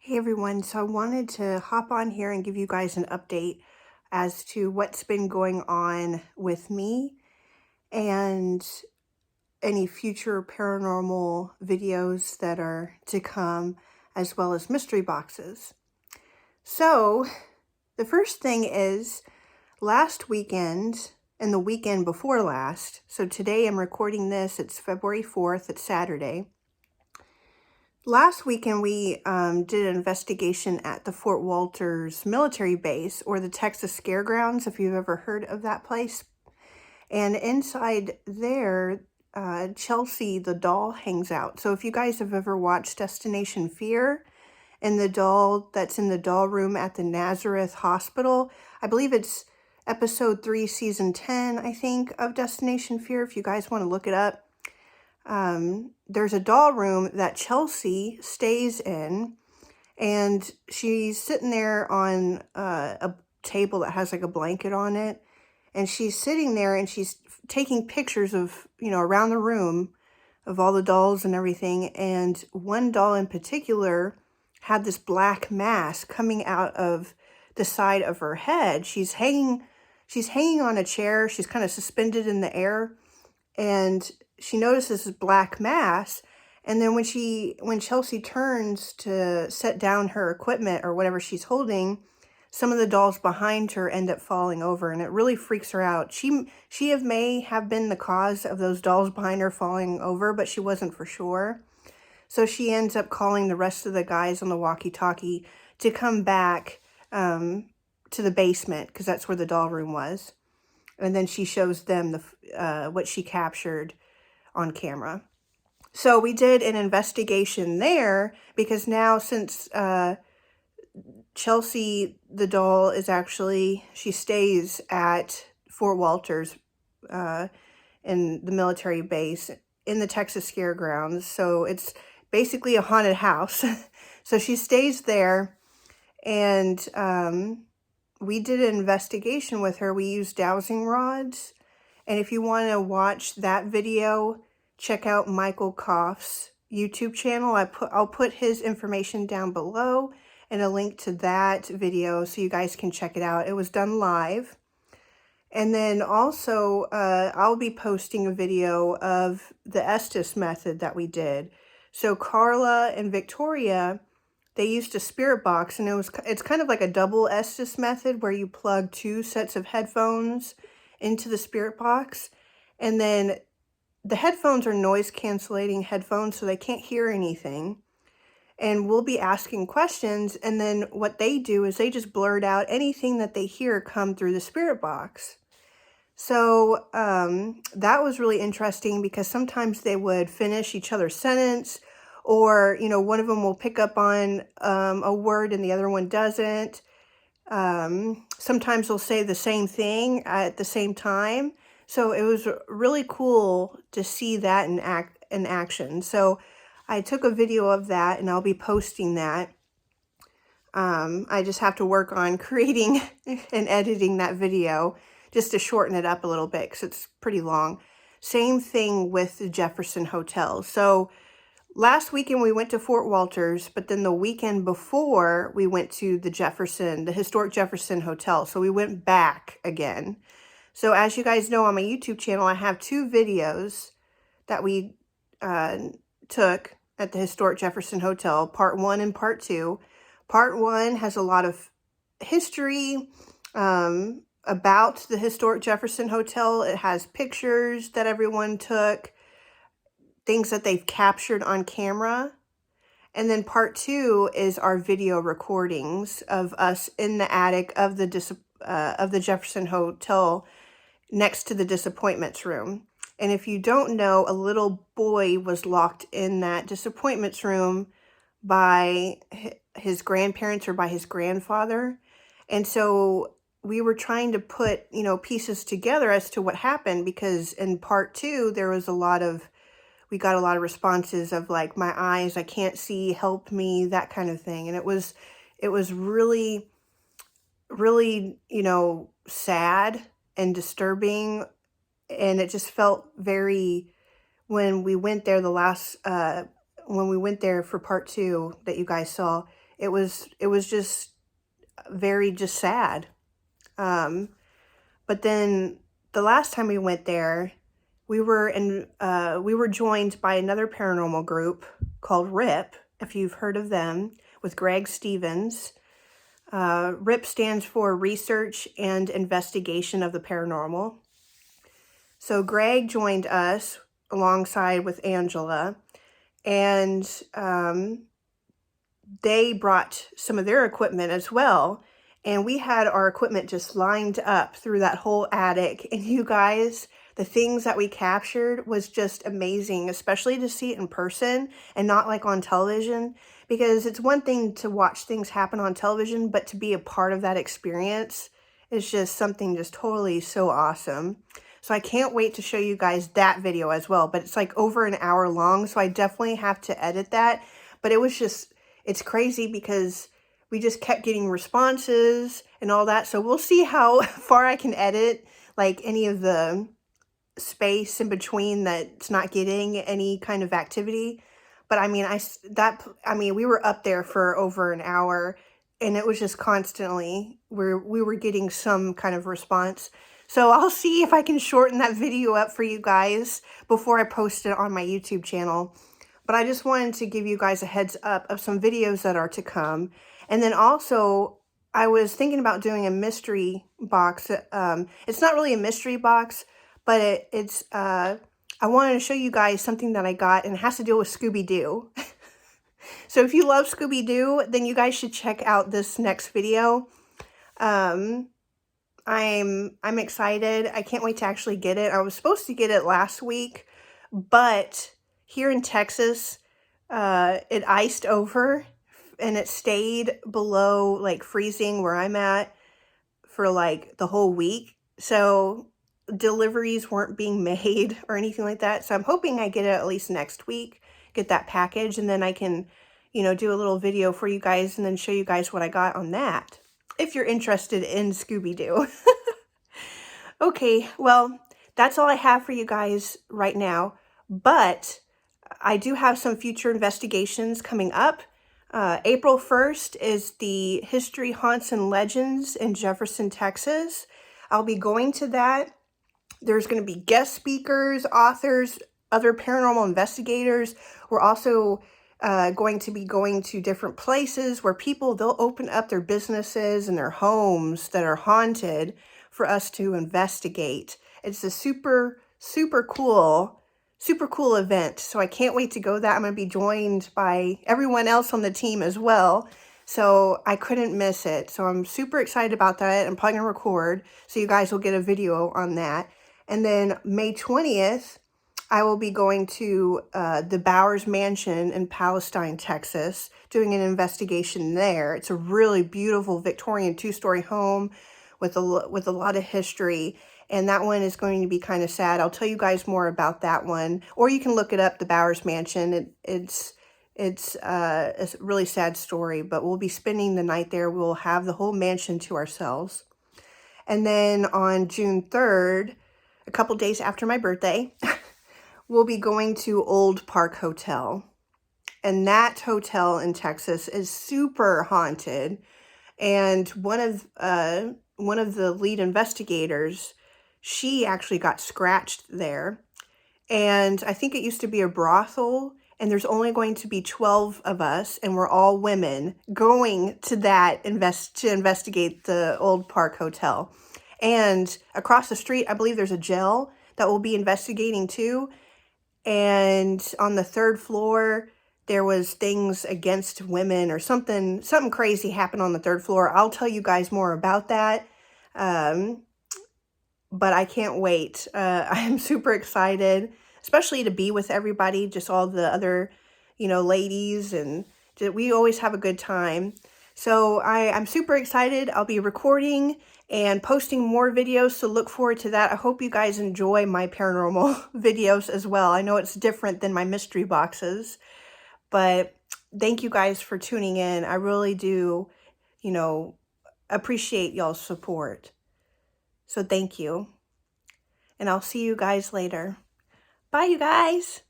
Hey everyone, so I wanted to hop on here and give you guys an update as to what's been going on with me and any future paranormal videos that are to come, as well as mystery boxes. So, the first thing is last weekend and the weekend before last, so today I'm recording this, it's February 4th, it's Saturday. Last weekend, we did an investigation at the Fort Walters military base, or the Texas Scaregrounds, if you've ever heard of that place. And inside there, Chelsea, the doll, hangs out. So if you guys have ever watched Destination Fear, and the doll that's in the doll room at the Nazareth Hospital, I believe it's episode 3, season 10, I think, of Destination Fear, if you guys want to look it up. There's a doll room that Chelsea stays in, and she's sitting there on a table that has like a blanket on it, and she's sitting there and she's taking pictures of, around the room of all the dolls and everything. And one doll in particular had this black mask coming out of the side of her head. She's hanging on a chair. She's kind of suspended in the air, and she notices this black mass. And then when Chelsea turns to set down her equipment or whatever she's holding, some of the dolls behind her end up falling over, and it really freaks her out. She may have been the cause of those dolls behind her falling over, but she wasn't for sure. So she ends up calling the rest of the guys on the walkie-talkie to come back to the basement, because that's where the doll room was. And then she shows them what she captured on camera. So we did an investigation there, because now, since Chelsea, the doll, she stays at Fort Walters in the military base in the Texas Scaregrounds. So it's basically a haunted house. So she stays there, and we did an investigation with her. We used dowsing rods. And if you want to watch that video, check out Michael Koff's YouTube channel. I'll put his information down below and a link to that video so you guys can check it out. It was done live. And then also, I'll be posting a video of the Estes method that we did. So Carla and Victoria, they used a spirit box, and it's kind of like a double Estes method where you plug 2 sets of headphones into the spirit box, and then the headphones are noise cancellating headphones, so they can't hear anything. And we'll be asking questions, and then what they do is they just blurt out anything that they hear come through the spirit box. So that was really interesting, because sometimes they would finish each other's sentence, or one of them will pick up on a word and the other one doesn't. Sometimes they'll say the same thing at the same time. So it was really cool to see that in action. So I took a video of that, and I'll be posting that. I just have to work on creating and editing that video just to shorten it up a little bit, because it's pretty long. Same thing with the Jefferson Hotel. So last weekend we went to Fort Walters, but then the weekend before we went to the historic Jefferson Hotel. So we went back again. So as you guys know, on my YouTube channel, I have 2 videos that we took at the historic Jefferson Hotel, part 1 and part 2. Part 1 has a lot of history about the historic Jefferson Hotel. It has pictures that everyone took, things that they've captured on camera. And then part 2 is our video recordings of us in the attic of the Jefferson Hotel next to the disappointments room. And if you don't know, a little boy was locked in that disappointments room by his grandparents or by his grandfather. And so we were trying to put, pieces together as to what happened, because in part 2, we got a lot of responses of like, my eyes, I can't see, help me, that kind of thing. And it was really, really, sad and disturbing. And it just felt when we went there when we went there for part 2 that you guys saw, It was just very just sad. But then the last time we went there, we were joined by another paranormal group called RIP, if you've heard of them, with Greg Stevens. RIP stands for Research and Investigation of the Paranormal. So Greg joined us alongside with Angela, and they brought some of their equipment as well. And we had our equipment just lined up through that whole attic. And you guys, the things that we captured was just amazing, especially to see it in person and not like on television. Because it's one thing to watch things happen on television, but to be a part of that experience is just something just totally so awesome. So I can't wait to show you guys that video as well. But it's like over an hour long, so I definitely have to edit that. But it was just, it's crazy because we just kept getting responses and all that. So we'll see how far I can edit, like any of the space in between that's not getting any kind of activity. But I mean, we were up there for over an hour, and it was just constantly, we were getting some kind of response. So I'll see if I can shorten that video up for you guys before I post it on my YouTube channel. But I just wanted to give you guys a heads up of some videos that are to come. And then also, I was thinking about doing a mystery box. It's not really a mystery box, but I wanted to show you guys something that I got, and it has to deal with Scooby-Doo. So if you love Scooby-Doo, then you guys should check out this next video. I'm excited. I can't wait to actually get it. I was supposed to get it last week, but here in Texas, it iced over and it stayed below like freezing where I'm at for like the whole week. So deliveries weren't being made or anything like that. So I'm hoping I get it at least next week, get that package, and then I can, do a little video for you guys and then show you guys what I got on that, if you're interested in Scooby-Doo. Okay, well, that's all I have for you guys right now, but I do have some future investigations coming up. April 1st is the History, Haunts, and Legends in Jefferson, Texas. I'll be going to that. There's going to be guest speakers, authors, other paranormal investigators. We're also going to be going to different places where they'll open up their businesses and their homes that are haunted for us to investigate. It's a super, super cool event. So I can't wait to go that. I'm going to be joined by everyone else on the team as well. So I couldn't miss it. So I'm super excited about that. I'm probably going to record, so you guys will get a video on that. And then May 20th, I will be going to the Bowers Mansion in Palestine, Texas, doing an investigation there. It's a really beautiful Victorian 2-story home with a lot of history. And that one is going to be kind of sad. I'll tell you guys more about that one. Or you can look it up, the Bowers Mansion. It's a really sad story, but we'll be spending the night there. We'll have the whole mansion to ourselves. And then on June 3rd, a couple days after my birthday, we'll be going to Old Park Hotel. And that hotel in Texas is super haunted. And one of the lead investigators, she actually got scratched there. And I think it used to be a brothel, and there's only going to be 12 of us, and we're all women going to that to investigate the Old Park Hotel. And across the street, I believe there's a jail that we'll be investigating too. And on the 3rd floor, there was things against women or something crazy happened on the 3rd floor. I'll tell you guys more about that. But I can't wait. I am super excited, especially to be with everybody, just all the other, ladies, and we always have a good time. So I'm super excited. I'll be recording and posting more videos, so look forward to that. I hope you guys enjoy my paranormal videos as well. I know it's different than my mystery boxes, but thank you guys for tuning in. I really do, appreciate y'all's support. So thank you. And I'll see you guys later. Bye, you guys.